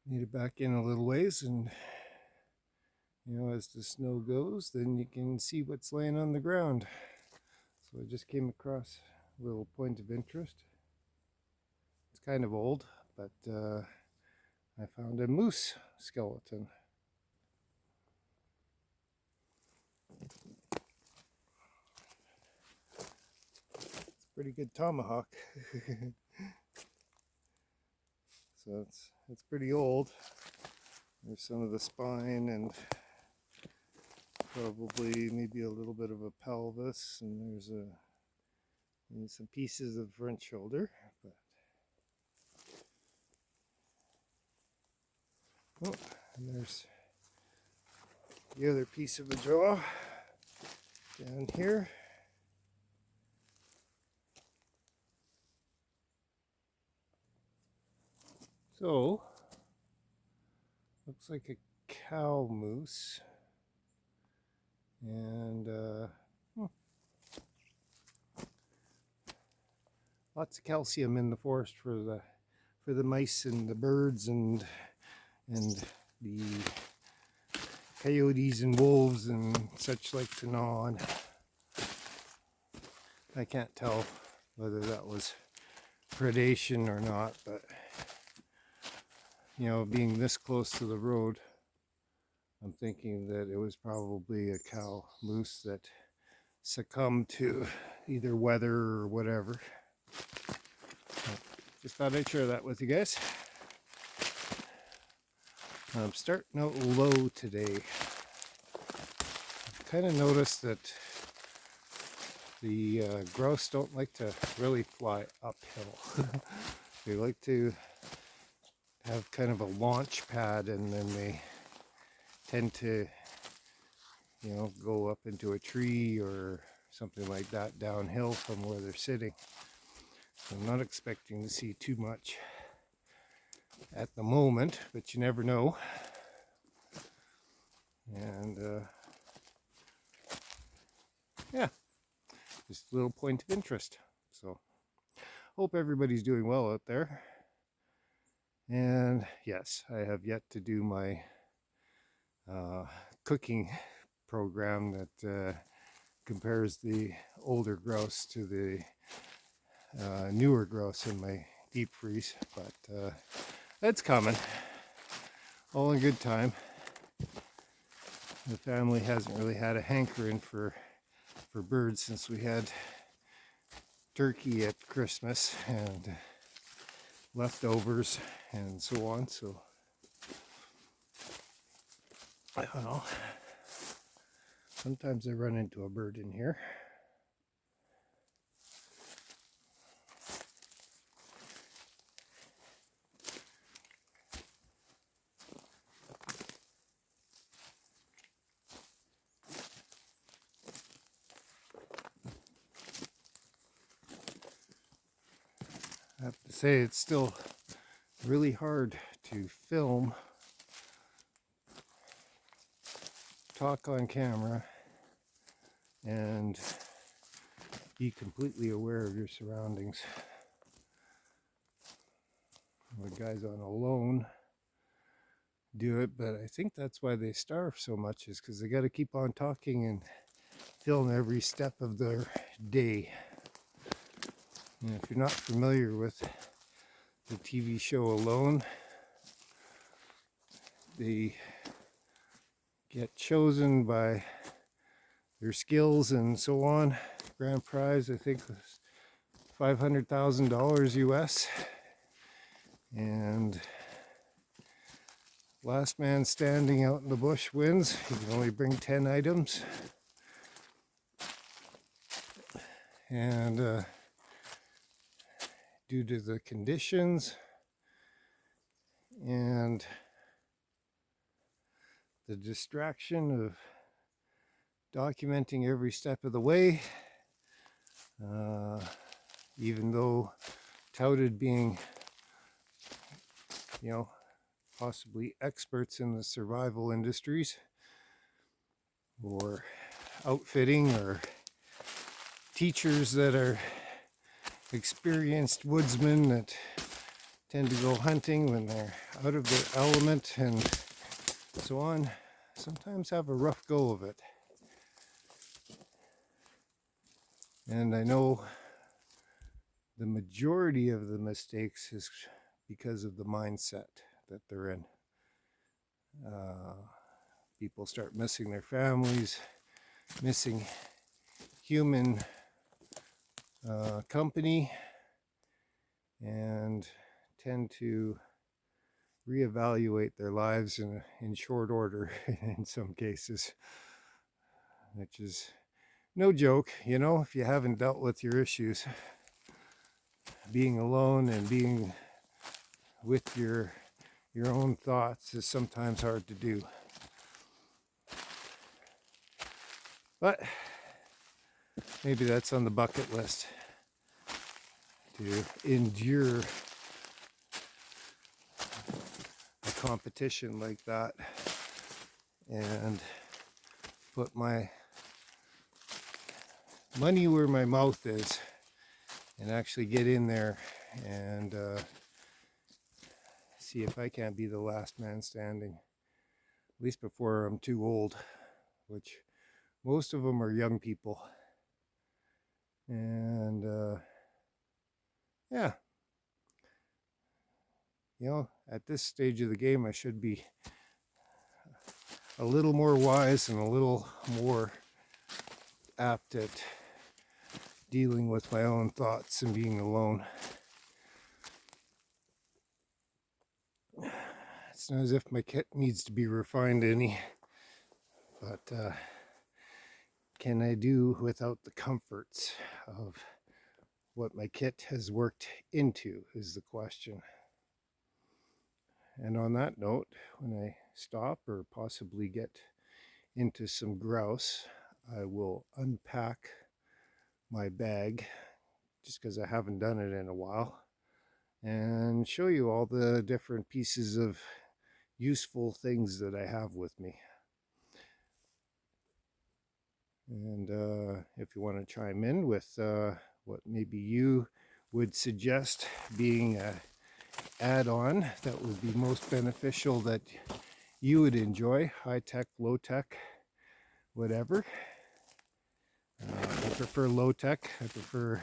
Made it back in a little ways, and as the snow goes, then you can see what's laying on the ground. So I just came across a little point of interest. It's kind of old, but I found a moose skeleton. It's a pretty good tomahawk. So it's pretty old. There's some of the spine and probably maybe a little bit of a pelvis, and there's some pieces of front shoulder. But and there's the other piece of the jaw down here. So looks like a cow moose, and lots of calcium in the forest for the mice and the birds and the coyotes and wolves and such like to gnaw on. I can't tell whether that was predation or not, but being this close to the road, I'm thinking that it was probably a cow moose that succumbed to either weather or whatever. Just thought I'd share that with you guys. I'm starting out low today. I've kind of noticed that the grouse don't like to really fly uphill. They like to have kind of a launch pad, and then they tend to go up into a tree or something like that downhill from where they're sitting. So I'm not expecting to see too much at the moment, but you never know. And yeah, just a little point of interest. So hope everybody's doing well out there. And yes, I have yet to do my cooking program that compares the older grouse to the newer grouse in my deep freeze, but that's coming. All in good time. The family hasn't really had a hankering for birds since we had turkey at Christmas and leftovers and so on, so I don't know. Sometimes I run into a bird in here. I have to say, it's still really hard to film, talk on camera, and be completely aware of your surroundings. The guys on alone do it, but I think that's why they starve so much, is because they got to keep on talking and film every step of their day. And if you're not familiar with the TV show Alone, they get chosen by their skills and so on. Grand prize, I think, was $500,000 US. And last man standing out in the bush wins. You can only bring 10 items. And due to the conditions and the distraction of documenting every step of the way, even though touted being, possibly experts in the survival industries or outfitting or teachers that are experienced woodsmen that tend to go hunting when they're out of their element and so on, sometimes have a rough go of it. And I know the majority of the mistakes is because of the mindset that they're in. People start missing their families, missing human company, and tend to reevaluate their lives in short order in some cases, which is no joke, you know, if you haven't dealt with your issues. Being alone and being with your own thoughts is sometimes hard to do. But maybe that's on the bucket list, to endure a competition like that and put my money where my mouth is and actually get in there and see if I can't be the last man standing, at least before I'm too old, which most of them are young people. And yeah, you know, at this stage of the game I should be a little more wise and a little more apt at dealing with my own thoughts and being alone. It's not as if my kit needs to be refined any, but can I do without the comforts of what my kit has worked into is the question. And on that note, when I stop or possibly get into some grouse, I will unpack my bag, just because I haven't done it in a while, and show you all the different pieces of useful things that I have with me. And if you want to chime in with what maybe you would suggest being a add-on that would be most beneficial, that you would enjoy, high tech, low tech, whatever. I prefer low tech. I prefer,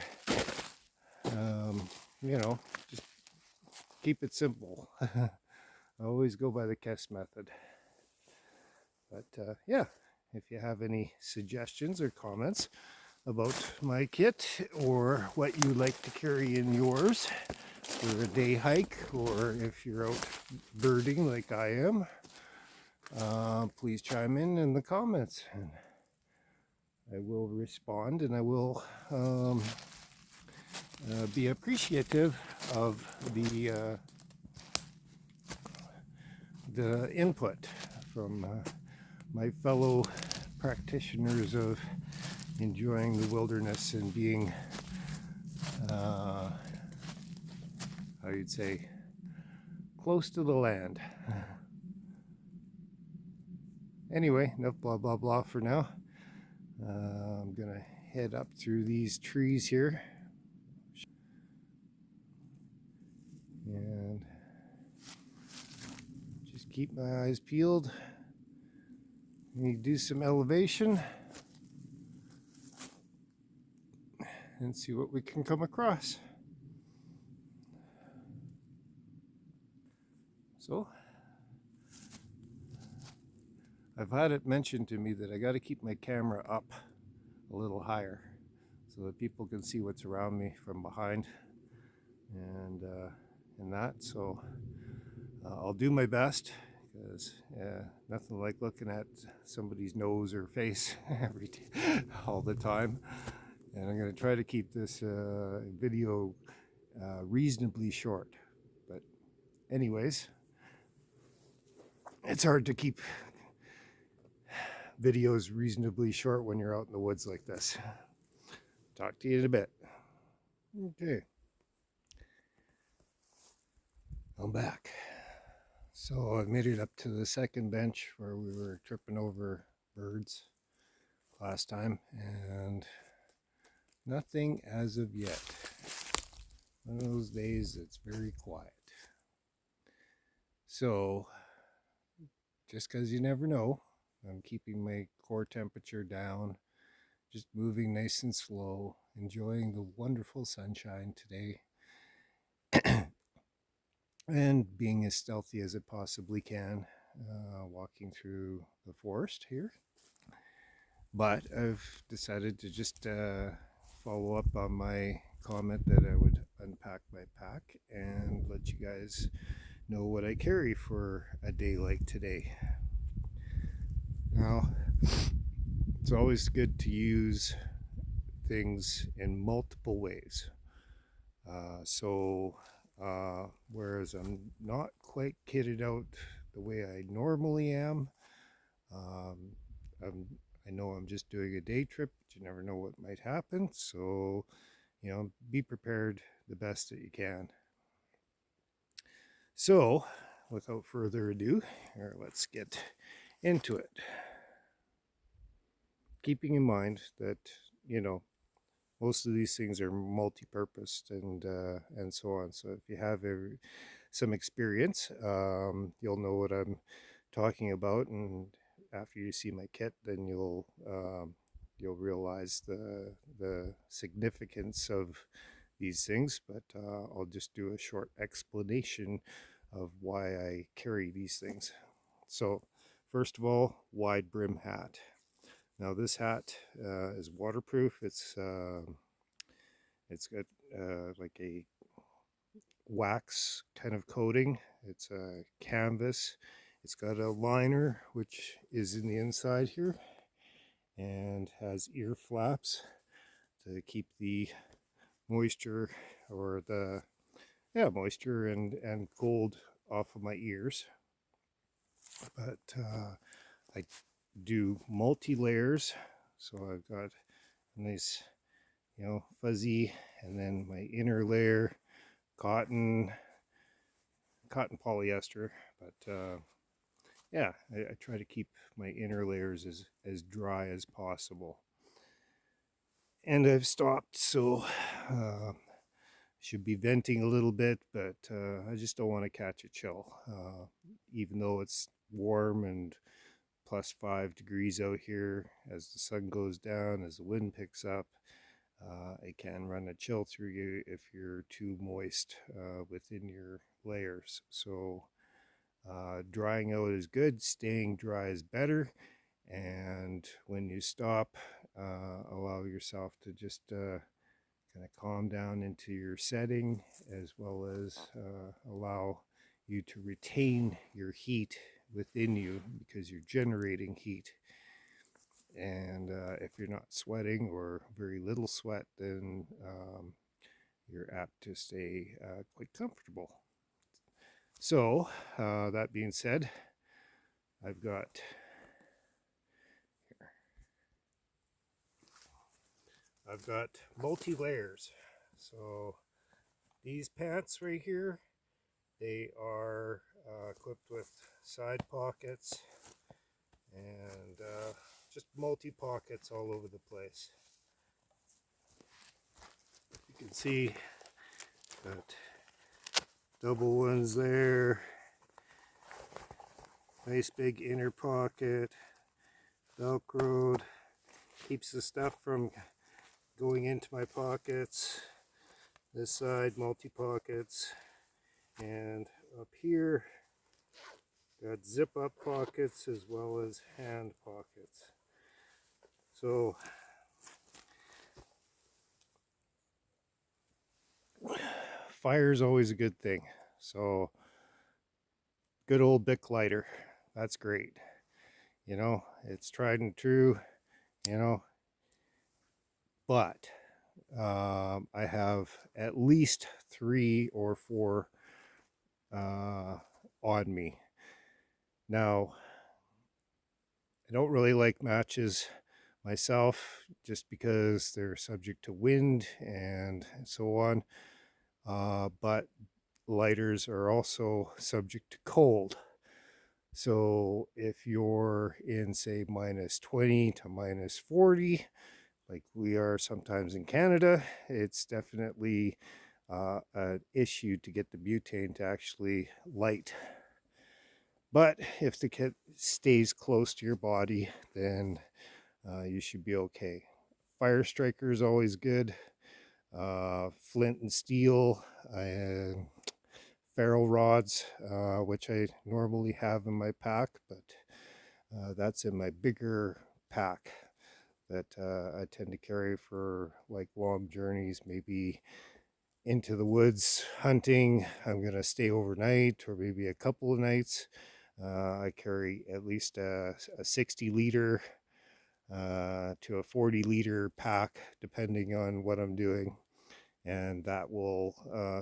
you know, just keep it simple. I always go by the KESS method. But yeah, if you have any suggestions or comments about my kit, or what you like to carry in yours for a day hike, or if you're out birding like I am, please chime in the comments, and I will respond, and I will be appreciative of the input from my fellow practitioners of enjoying the wilderness and being, how you'd say, close to the land. Anyway, enough blah blah blah for now. I'm gonna head up through these trees here and just keep my eyes peeled. Need to do some elevation and see what we can come across. So I've had it mentioned to me that I got to keep my camera up a little higher so that people can see what's around me from behind, and that. So I'll do my best, because nothing like looking at somebody's nose or face all the time. And I'm going to try to keep this video reasonably short. But anyways, it's hard to keep videos reasonably short when you're out in the woods like this. Talk to you in a bit. Okay. I'm back. So I've made it up to the second bench where we were tripping over birds last time, and nothing as of yet. One of those days it's very quiet. So, just because you never know, I'm keeping my core temperature down, just moving nice and slow, enjoying the wonderful sunshine today, and being as stealthy as it possibly can, walking through the forest here. But I've decided to just follow up on my comment that I would unpack my pack and let you guys know what I carry for a day like today. Now, it's always good to use things in multiple ways. Whereas I'm not quite kitted out the way I normally am, um, I know I'm just doing a day trip, but you never know what might happen. So, be prepared the best that you can. So, without further ado, here, let's get into it. Keeping in mind that, most of these things are multi-purposed and so on. So if you have some experience, you'll know what I'm talking about, and after you see my kit, then you'll realize the significance of these things. But I'll just do a short explanation of why I carry these things. So first of all, wide brim hat. Now this hat is waterproof. It's got like a wax kind of coating. It's a canvas. It's got a liner which is in the inside here and has ear flaps to keep the moisture or the moisture and cold off of my ears. But I do multi layers, so I've got a nice fuzzy, and then my inner layer cotton polyester. But I try to keep my inner layers as dry as possible. And I've stopped, so should be venting a little bit, but I just don't want to catch a chill. Even though it's warm and +5 degrees out here, as the sun goes down, as the wind picks up, it can run a chill through you if you're too moist within your layers. So drying out is good, staying dry is better, and when you stop, allow yourself to just kind of calm down into your setting, as well as allow you to retain your heat within you, because you're generating heat. And if you're not sweating or very little sweat, then you're apt to stay quite comfortable. So that being said, I've got multi-layers. So these pants right here, they are equipped with side pockets and just multi-pockets all over the place. You can see got double ones there, nice big inner pocket, velcroed, keeps the stuff from going into my pockets. This side, multi-pockets, and up here got zip-up pockets as well as hand pockets. So fire is always a good thing. So good old Bic lighter, that's great. It's tried and true, but I have at least 3 or 4 on me. Now, I don't really like matches myself, just because they're subject to wind and so on. But lighters are also subject to cold. So if you're in, say, -20 to -40, like we are sometimes in Canada, it's definitely an issue to get the butane to actually light. But if the kit stays close to your body, then you should be okay. Fire striker is always good. Flint and steel, ferro rods, which I normally have in my pack, but that's in my bigger pack that I tend to carry for like long journeys, maybe into the woods hunting. I'm going to stay overnight or maybe a couple of nights. I carry at least a 60 liter to a 40 liter pack, depending on what I'm doing. And that will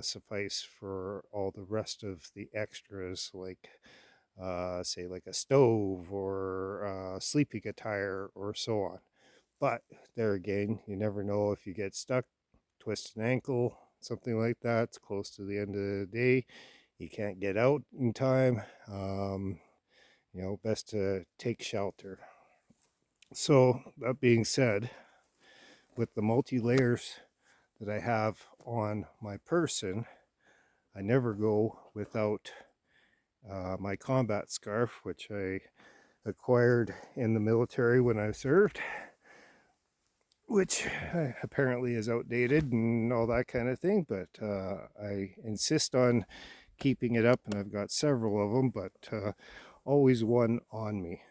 suffice for all the rest of the extras, like say like a stove or sleeping attire or so on. But there again, you never know if you get stuck, twist an ankle, something like that. It's close to the end of the day. You can't get out in time. Best to take shelter. So that being said, with the multi-layers that I have on my person, I never go without my combat scarf, which I acquired in the military when I served, which apparently is outdated and all that kind of thing, but I insist on keeping it up, and I've got several of them, but always one on me.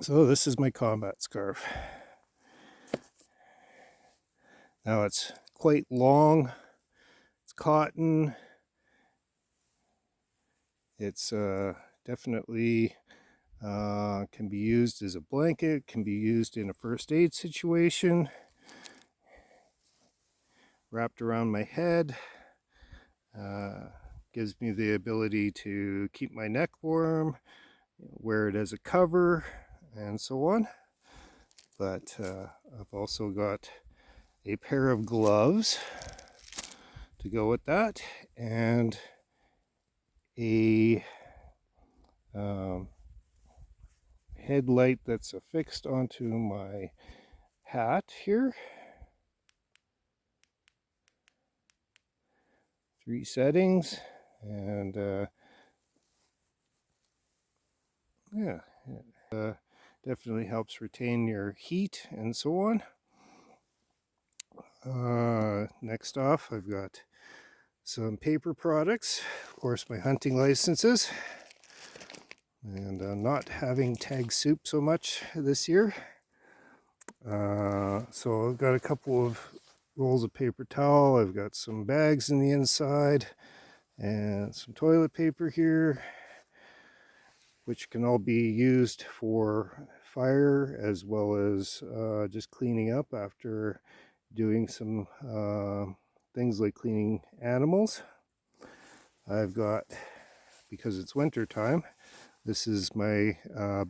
So this is my combat scarf. Now it's quite long, it's cotton, it's definitely can be used as a blanket, can be used in a first aid situation, wrapped around my head, gives me the ability to keep my neck warm, wear it as a cover, and so on. But I've also got a pair of gloves to go with that, and a headlight that's affixed onto my hat here. 3 settings, and yeah, it definitely helps retain your heat and so on. Next off, I've got some paper products, of course my hunting licenses, and not having tag soup so much this year. So I've got a couple of rolls of paper towel, I've got some bags in the inside, and some toilet paper here, which can all be used for fire as well as just cleaning up after doing some things like cleaning animals. I've got, because it's winter time, this is my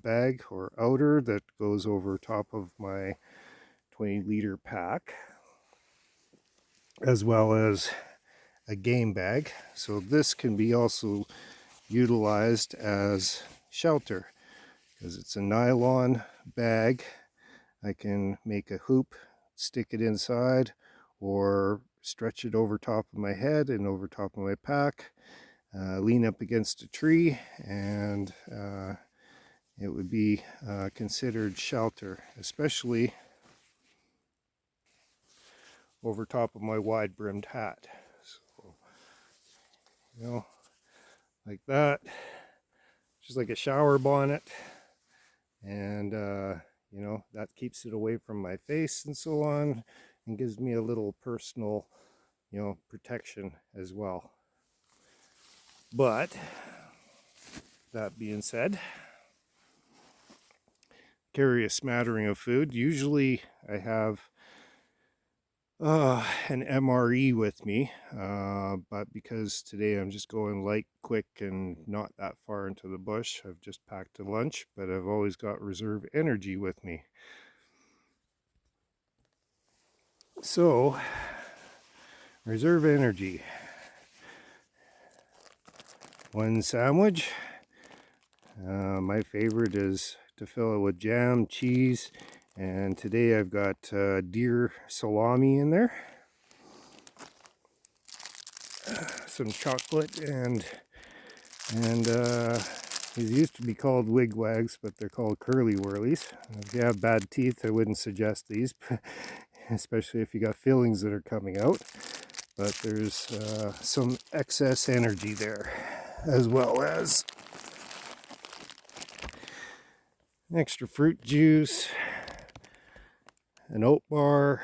bag or outer that goes over top of my 20 liter pack, as well as a game bag. So this can be also utilized as shelter, because it's a nylon bag. I can make a hoop, stick it inside, or stretch it over top of my head and over top of my pack, lean up against a tree, and it would be considered shelter, especially over top of my wide brimmed hat. So, like that, just like a shower bonnet, and that keeps it away from my face and so on, and gives me a little personal protection as well. But that being said, carry a smattering of food. Usually I have an MRE with me, but because today I'm just going light, quick, and not that far into the bush, I've just packed a lunch, but I've always got reserve energy with me. So, reserve energy. 1 sandwich. My favorite is to fill it with jam, cheese, and today I've got deer salami in there. Some chocolate and And these used to be called wigwags, but they're called curly whirlies. If you have bad teeth, I wouldn't suggest these, especially if you got fillings that are coming out. But there's some excess energy there, as well as extra fruit juice, an oat bar,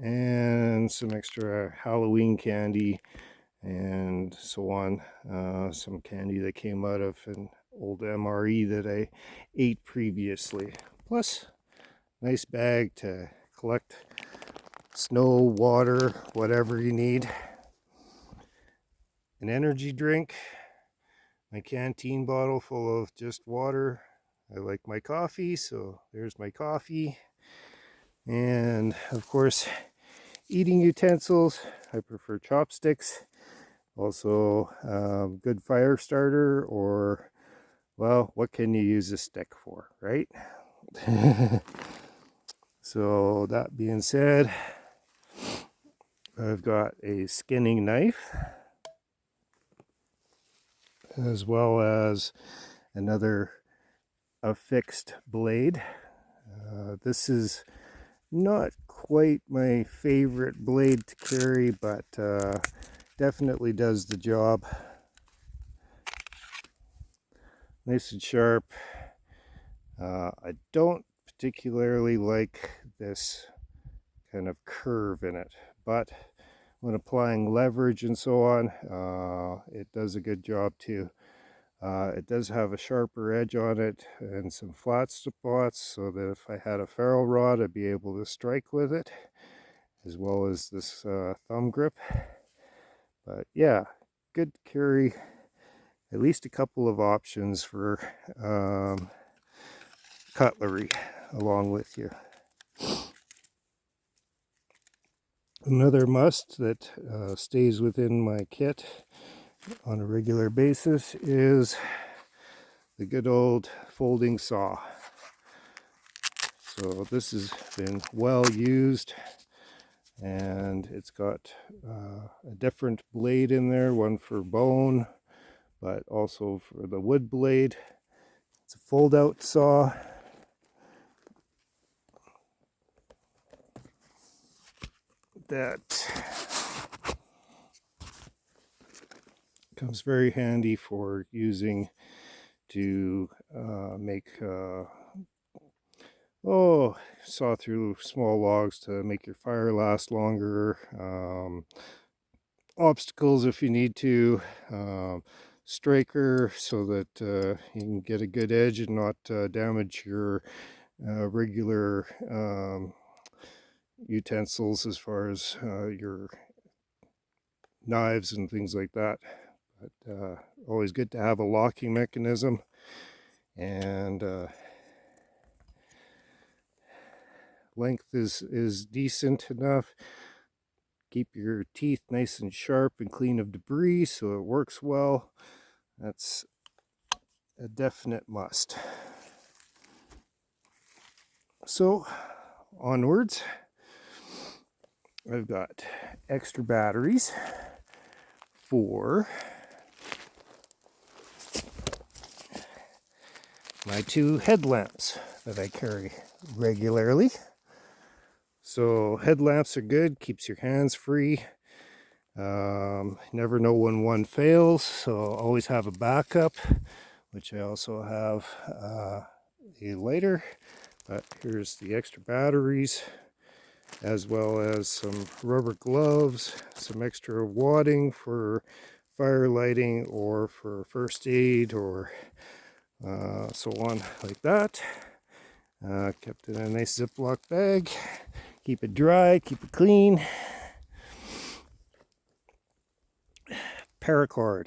and some extra Halloween candy, and so on. Some candy that came out of an old MRE that I ate previously. Plus, nice bag to collect snow, water, whatever you need. An energy drink, my canteen bottle full of just water. I like my coffee, so there's my coffee. And of course, eating utensils. I prefer chopsticks. Also, good fire starter, or, well, what can you use a stick for, right? So that being said, I've got a skinning knife, as well as another affixed blade. This is not quite my favorite blade to carry, but definitely does the job. Nice and sharp. I don't particularly like this kind of curve in it, but when applying leverage and so on, it does a good job too. It does have a sharper edge on it and some flat spots, so that if I had a ferrule rod, I'd be able to strike with it, as well as this thumb grip. But yeah, good carry. At least a couple of options for cutlery along with you. Another must that stays within my kit on a regular basis is the good old folding saw. So this has been well used, and it's got a different blade in there, one for bone, but also for the wood blade. It's a fold-out saw. That comes very handy for using to make saw through small logs to make your fire last longer, obstacles if you need to, striker so that you can get a good edge and not damage your regular utensils as far as your knives and things like that. But always good to have a locking mechanism, and length is decent enough. Keep your teeth nice and sharp and clean of debris so it works well. That's a definite must. So onwards, I've got extra batteries for my two headlamps that I carry regularly. So headlamps are good, keeps your hands free. Never know when one fails, so always have a backup, which I also have a lighter. But here's the extra batteries, as well as some rubber gloves, some extra wadding for fire lighting or for first aid, or so on like that. Kept it in a nice Ziploc bag. Keep it dry, keep it clean. Paracord,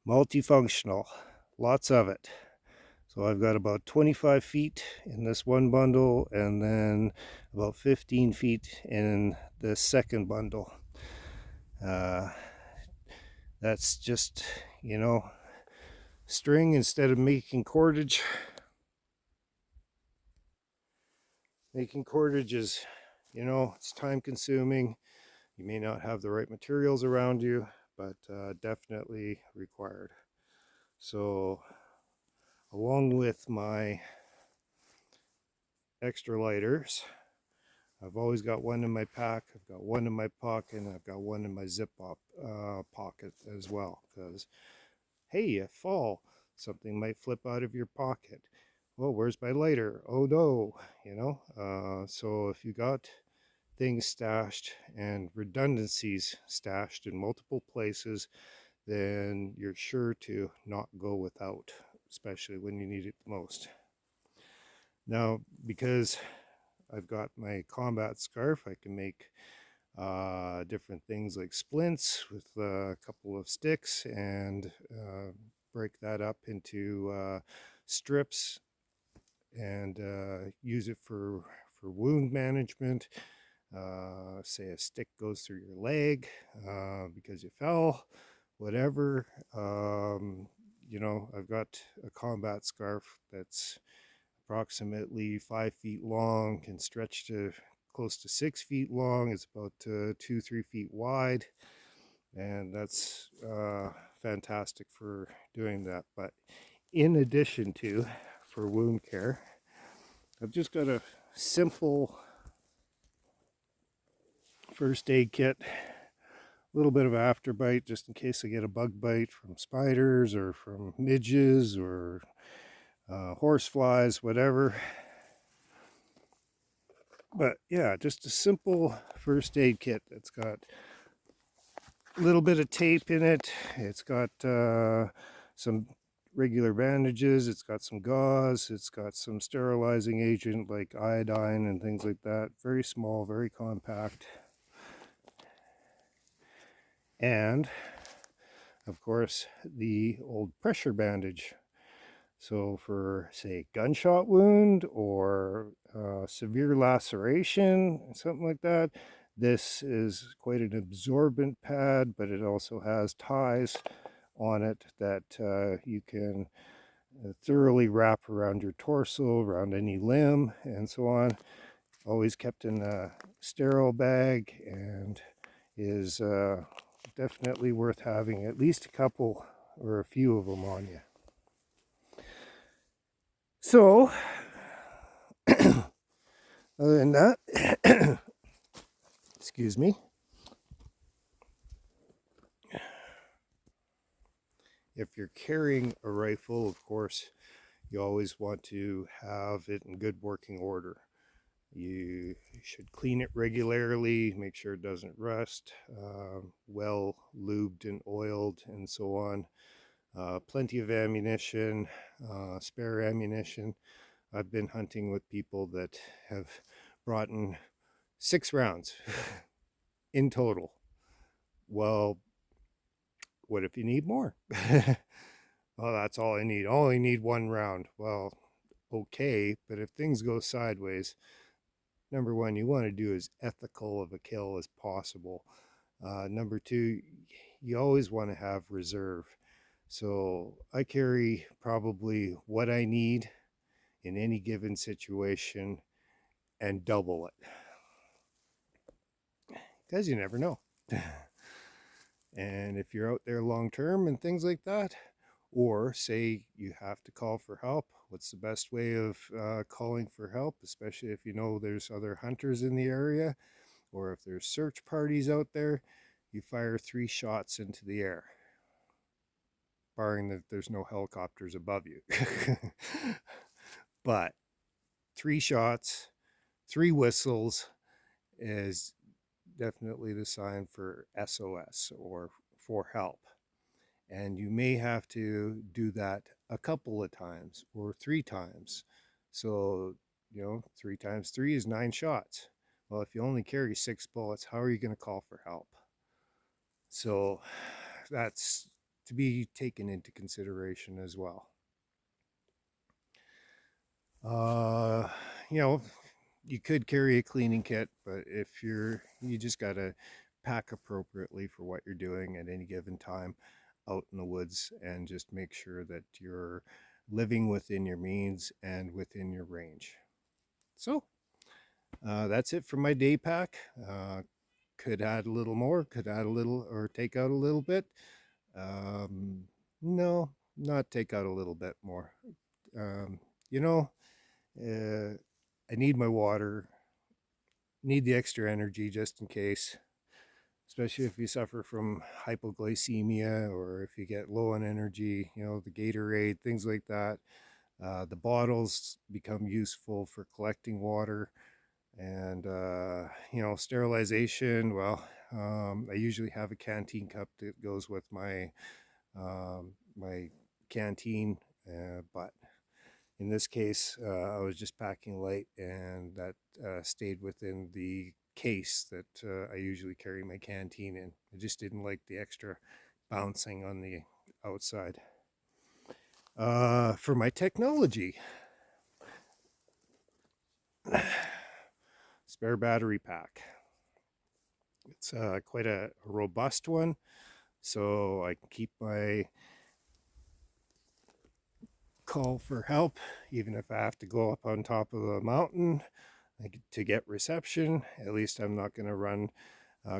multifunctional, lots of it. So I've got about 25 feet in this one bundle, and then about 15 feet in the second bundle. That's just, string instead of making cordage. Making cordage is, it's time consuming. You may not have the right materials around you, but definitely required. So along with my extra lighters, I've always got one in my pack, I've got one in my pocket, and I've got one in my zip up pocket as well, because hey, you fall, something might flip out of your pocket. Well, where's my lighter? Oh no, so if you got things stashed and redundancies stashed in multiple places, then you're sure to not go without, especially when you need it the most. Now, because I've got my combat scarf, I can make different things like splints with a couple of sticks and break that up into strips and use it for wound management. Say a stick goes through your leg because you fell, whatever. I've got a combat scarf that's approximately 5 feet long, can stretch to close to 6 feet long. It's about 2-3 feet wide, and that's fantastic for doing that. But in addition to, for wound care, I've just got a simple first aid kit, a little bit of afterbite just in case I get a bug bite from spiders or from midges or horse flies, whatever. But yeah, just a simple first aid kit that's got a little bit of tape in it. It's got some regular bandages. It's got some gauze. It's got some sterilizing agent like iodine and things like that. Very small, very compact. And of course, the old pressure bandage. So for, say, gunshot wound or severe laceration, something like that, this is quite an absorbent pad, but it also has ties on it that you can thoroughly wrap around your torso, around any limb, and so on. Always kept in a sterile bag and is definitely worth having at least a couple or a few of them on you. So, other than that, excuse me, if you're carrying a rifle, of course, you always want to have it in good working order. You should clean it regularly, make sure it doesn't rust, well lubed and oiled, and so on. Plenty of ammunition, spare ammunition. I've been hunting with people that have brought in 6 rounds in total. Well, what if you need more? Well, that's all I need. I only need 1 round. Well, okay, but if things go sideways, number one, you want to do as ethical of a kill as possible. Number two, you always want to have reserve. So I carry probably what I need in any given situation and double it, because you never know. And if you're out there long term and things like that, or say you have to call for help, what's the best way of calling for help, especially if you know there's other hunters in the area, or if there's search parties out there? You fire 3 shots into the air, barring that there's no helicopters above you. But 3 shots, 3 whistles is definitely the sign for SOS, or for help. And you may have to do that a couple of times or 3 times. So, 3 times 3 is 9 shots. Well, if you only carry 6 bullets, how are you going to call for help? So that's to be taken into consideration as well. You could carry a cleaning kit, but if you just got to pack appropriately for what you're doing at any given time out in the woods, and just make sure that you're living within your means and within your range. So that's it for my day pack. Could add a little more, could add a little, or take out a little bit. No, not take out a little bit more. Um, you know, I need my water, need the extra energy just in case, especially if you suffer from hypoglycemia or if you get low on energy, the Gatorade, things like that. The bottles become useful for collecting water and, sterilization. Well, I usually have a canteen cup that goes with my canteen, but in this case, I was just packing light, and that stayed within the case that I usually carry my canteen in. I just didn't like the extra bouncing on the outside. For my technology, spare battery pack. It's quite a robust one, so I can keep my call for help even if I have to go up on top of a mountain to get reception. At least I'm not going to run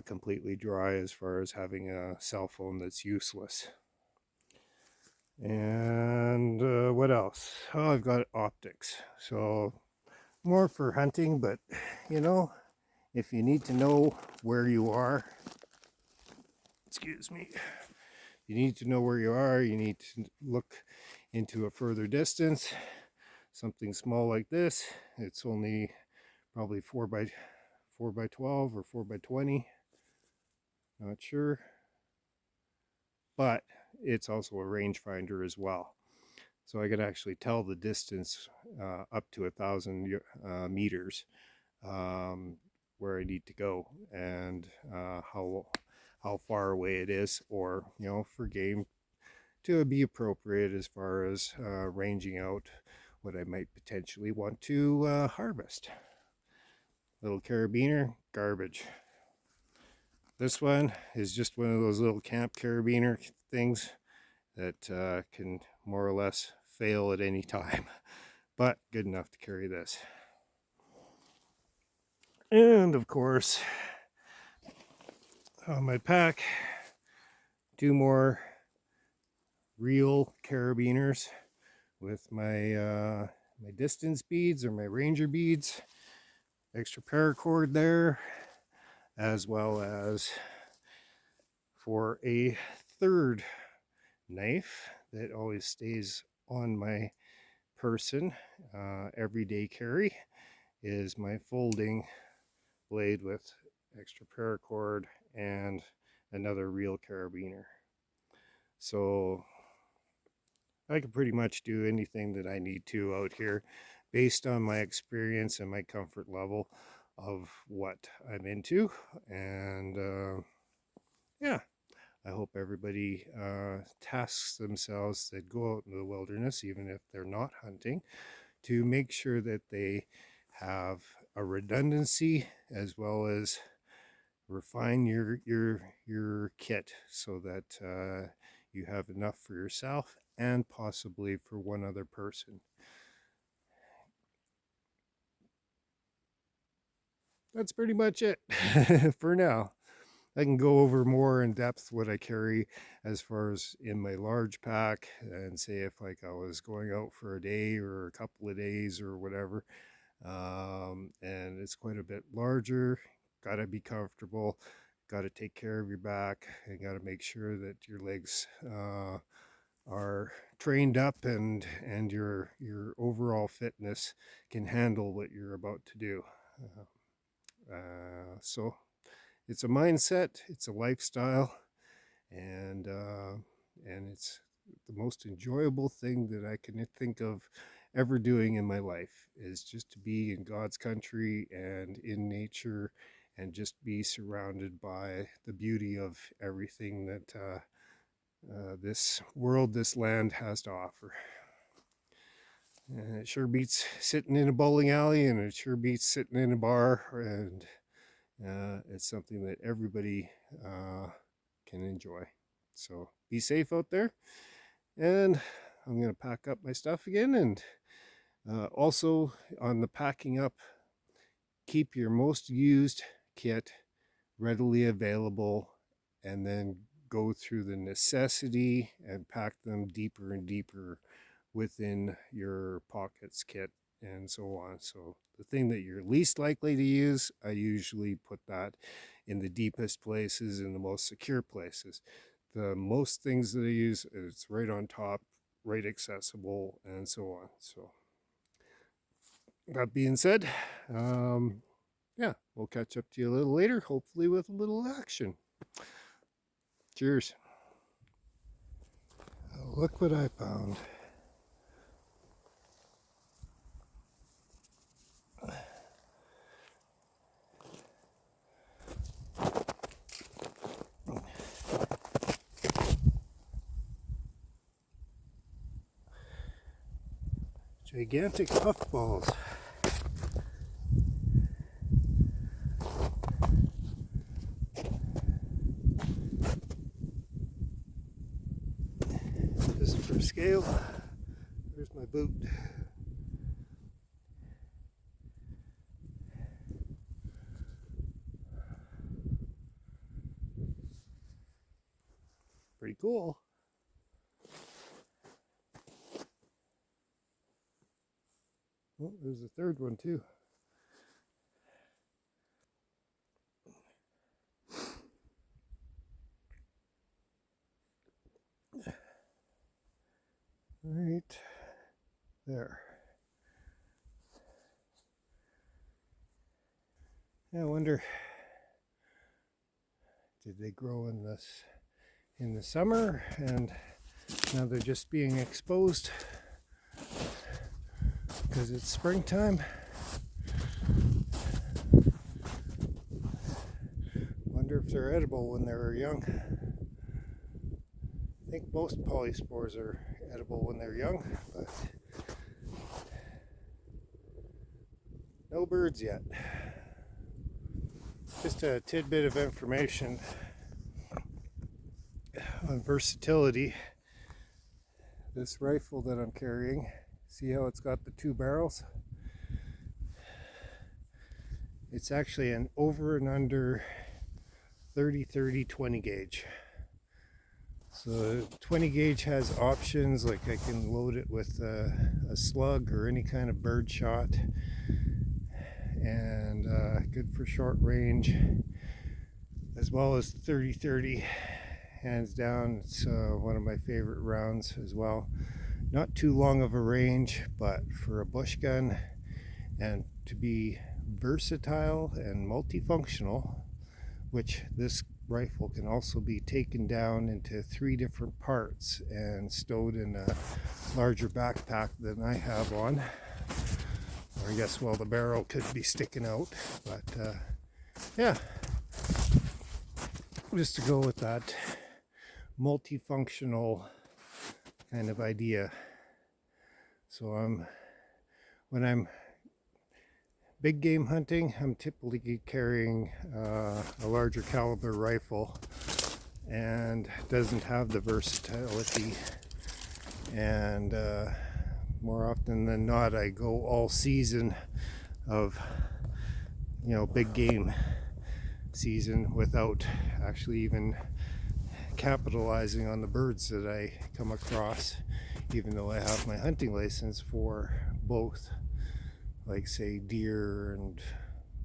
completely dry as far as having a cell phone that's useless. And what else? Oh, I've got optics. So more for hunting, but if you need to know where you are, excuse me, you need to know where you are, you need to look into a further distance. Something small like this, it's only probably 4 by 12 or 4 by 20, not sure, but it's also a rangefinder as well. So I can actually tell the distance up to 1,000 meters where I need to go, and how far away it is, or for game to be appropriate as far as ranging out what I might potentially want to harvest. Little carabiner, garbage. This one is just one of those little camp carabiner things that can more or less fail at any time, but good enough to carry this. And of course, on my pack, 2 more real carabiners with my distance beads or my ranger beads, extra paracord there, as well as for a third knife that always stays on my person, everyday carry, is my folding blade with extra paracord and another real carabiner. So I can pretty much do anything that I need to out here based on my experience and my comfort level of what I'm into. And yeah, I hope everybody tasks themselves that go out in the wilderness, even if they're not hunting, to make sure that they have a redundancy as well as refine your kit so that you have enough for yourself and possibly for one other person. That's pretty much it for now. I can go over more in depth what I carry as far as in my large pack, and say if like I was going out for a day or a couple of days or whatever, and it's quite a bit larger. Got to be comfortable, got to take care of your back, and got to make sure that your legs are trained up, and your overall fitness can handle what you're about to do. So it's a mindset, it's a lifestyle, and it's the most enjoyable thing that I can think of ever doing in my life, is just to be in God's country and in nature and just be surrounded by the beauty of everything that this world, this land has to offer. And it sure beats sitting in a bowling alley, and it sure beats sitting in a bar, and it's something that everybody can enjoy. So be safe out there, and I'm going to pack up my stuff again. And also on the packing up, keep your most used kit readily available, and then go through the necessity and pack them deeper and deeper within your pockets kit and so on. So the thing that you're least likely to use, I usually put that in the deepest places and the most secure places. The most things that I use, it's right on top, right accessible, and so on. So that being said, yeah, we'll catch up to you a little later, hopefully with a little action. Cheers. Oh, look what I found. Gigantic puffballs. Just for scale, there's my boot. Pretty cool. Oh, there's a third one too. Right there. I wonder, did they grow in the summer and now they're just being exposed because it's springtime? Wonder if they're edible when they were young. I think most polyspores are edible when they're young, but no birds yet. Just a tidbit of information on versatility. This rifle that I'm carrying, see how it's got the two barrels? It's actually an over and under 30-30 20 gauge. So 20 gauge has options, like I can load it with a slug or any kind of bird shot, and good for short range, as well as 30-30. Hands down, it's one of my favorite rounds as well. Not too long of a range, but for a bush gun and to be versatile and multifunctional, which this rifle can also be taken down into 3 different parts and stowed in a larger backpack than I have on. Or I guess, well, the barrel could be sticking out, but yeah, just to go with that multifunctional kind of idea. So when I'm big game hunting, I'm typically carrying a larger caliber rifle, and doesn't have the versatility, and more often than not I go all season of, you know, big game season without actually even capitalizing on the birds that I come across, even though I have my hunting license for both, like say deer and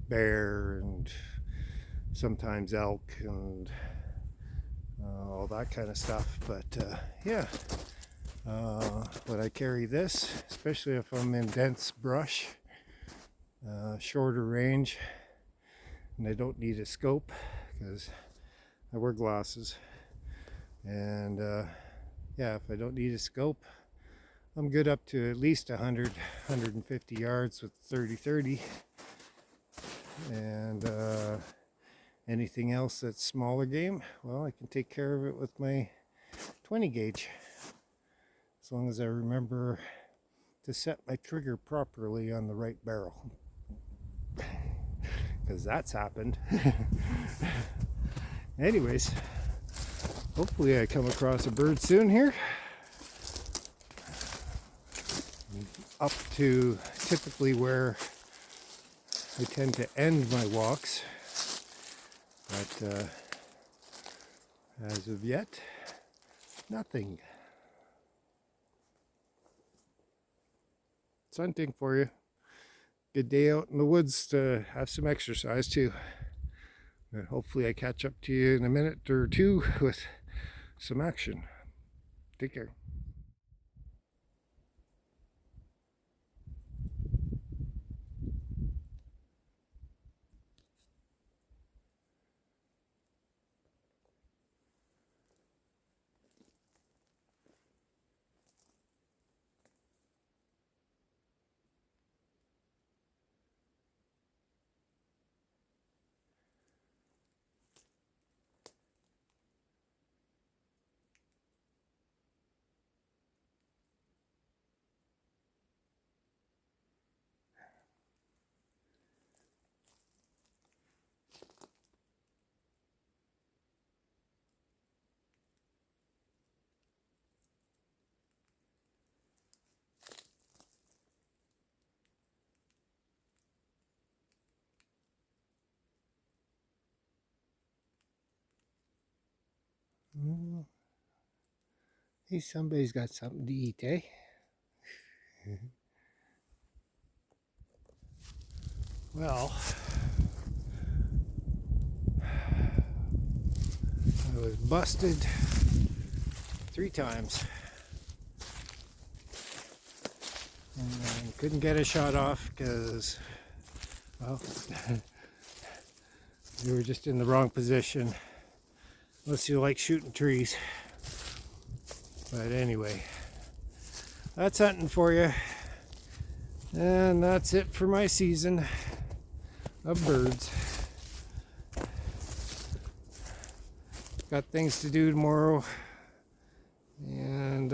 bear and sometimes elk and all that kind of stuff. But yeah, but I carry this, especially if I'm in dense brush, shorter range, and I don't need a scope because I wear glasses. And yeah, if I don't need a scope, I'm good up to at least 150 yards with 30-30. And anything else that's smaller game, well, I can take care of it with my 20 gauge. As long as I remember to set my trigger properly on the right barrel. Because that's happened. Anyways, hopefully I come across a bird soon here. Up to typically where I tend to end my walks, but As of yet, nothing. It's hunting for you. Good day out in the woods to have some exercise too. And hopefully I catch up to you in a minute or two with some action. Take care. Hey, somebody's got something to eat, eh? Well, I was busted 3 times and couldn't get a shot off because, well, we were just in the wrong position, unless you like shooting trees. But anyway, that's hunting for you, and that's it for my season of birds. Got things to do tomorrow, and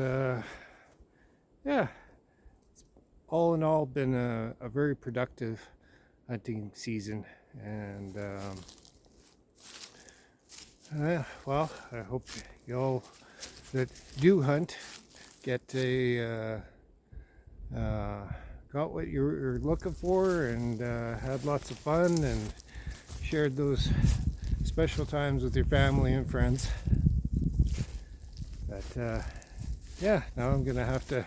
yeah, it's all in all been a very productive hunting season. And well, I hope you all that do hunt get a got what you're looking for, and had lots of fun and shared those special times with your family and friends. But yeah, now I'm gonna have to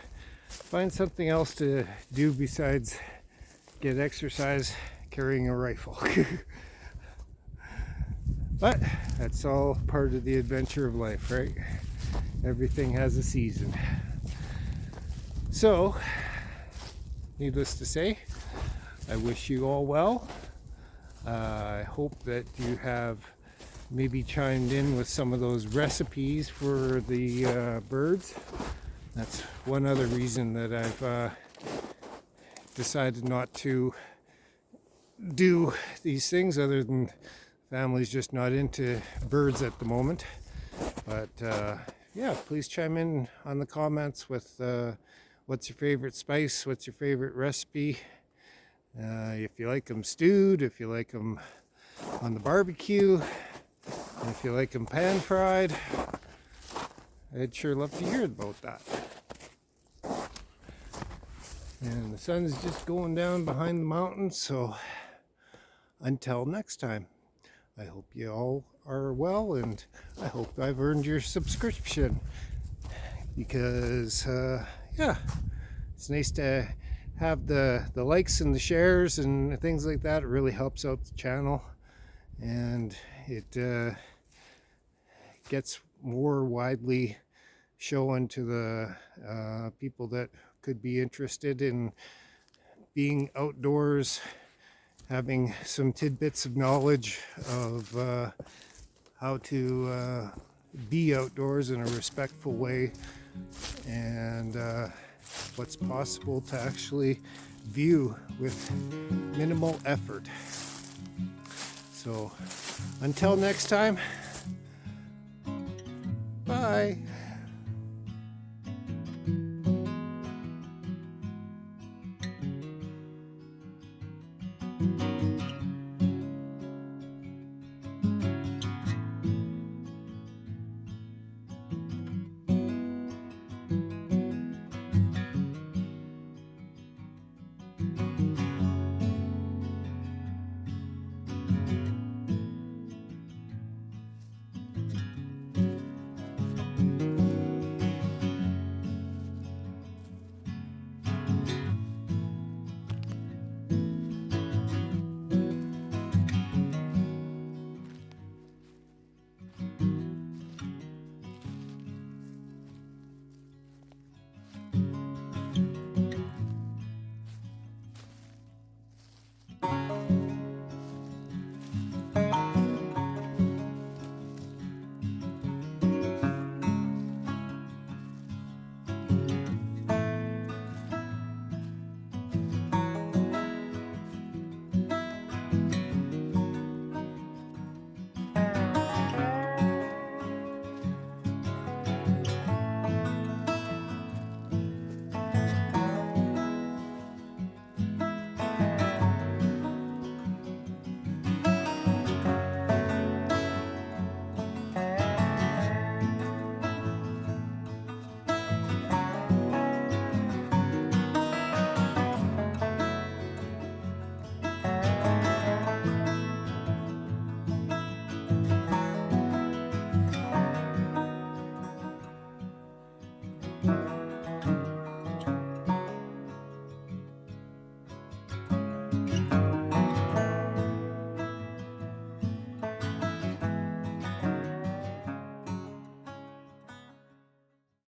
find something else to do besides get exercise carrying a rifle. But that's all part of the adventure of life, right? Everything has a season. So, needless to say, I wish you all well. I hope that you have maybe chimed in with some of those recipes for the birds. That's one other reason that I've decided not to do these things, other than family's just not into birds at the moment. But yeah, please chime in on the comments with what's your favorite spice, what's your favorite recipe, if you like them stewed, if you like them on the barbecue, if you like them pan fried. I'd sure love to hear about that. And the sun's just going down behind the mountains, so until next time, I hope you all are well, and I hope I've earned your subscription, because yeah, it's nice to have the likes and the shares and things like that. It really helps out the channel, and it gets more widely shown to the people that could be interested in being outdoors, having some tidbits of knowledge of how to be outdoors in a respectful way, and what's possible to actually view with minimal effort. So until next time, bye.